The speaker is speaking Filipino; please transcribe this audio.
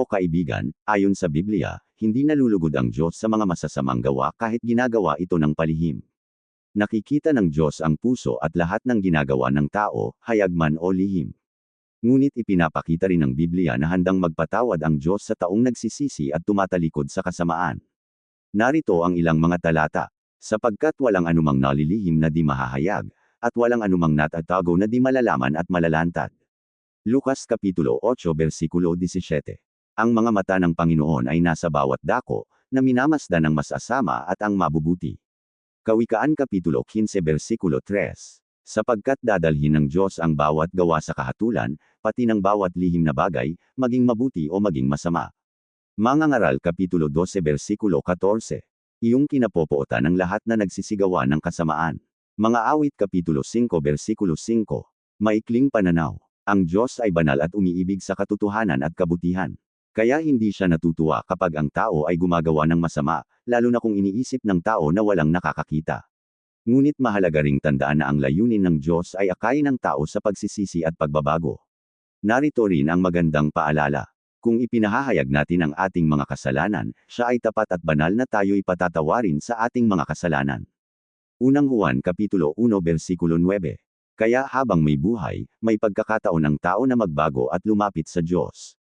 kaibigan, ayon sa Biblia, hindi nalulugod ang Diyos sa mga masasamang gawa kahit ginagawa ito ng palihim. Nakikita ng Diyos ang puso at lahat ng ginagawa ng tao, hayag man o lihim. Ngunit ipinapakita rin ng Biblia na handang magpatawad ang Diyos sa taong nagsisisi at tumatalikod sa kasamaan. Narito ang ilang mga talata. Sapagkat walang anumang nalilihim na di mahahayag, at walang anumang natatago na di malalaman at malalantad. Lucas Kapitulo 8 versikulo 17. Ang mga mata ng Panginoon ay nasa bawat dako, na minamasdan ang masasama at ang mabubuti. Kawikaan Kapitulo 15 versikulo 3. Sapagkat dadalhin ng Diyos ang bawat gawa sa kahatulan, pati ng bawat lihim na bagay, maging mabuti o maging masama. Mangangaral Kapitulo 12 versikulo 14. Iyong kinapopootan ng lahat na nagsisigawan ng kasamaan. Mga Awit Kapitulo 5 versikulo 5. Maikling pananaw. Ang Diyos ay banal at umiibig sa katotohanan at kabutihan. Kaya hindi siya natutuwa kapag ang tao ay gumagawa ng masama, lalo na kung iniisip ng tao na walang nakakakita. Ngunit mahalaga ring tandaan na ang layunin ng Diyos ay akayin ng tao sa pagsisisi at pagbabago. Narito rin ang magandang paalala. Kung ipinahahayag natin ang ating mga kasalanan, siya ay tapat at banal na tayo'y patatawarin sa ating mga kasalanan. Unang Juan Kapitulo 1 versikulo 9. Kaya habang may buhay, may pagkakataon ang tao na magbago at lumapit sa Diyos.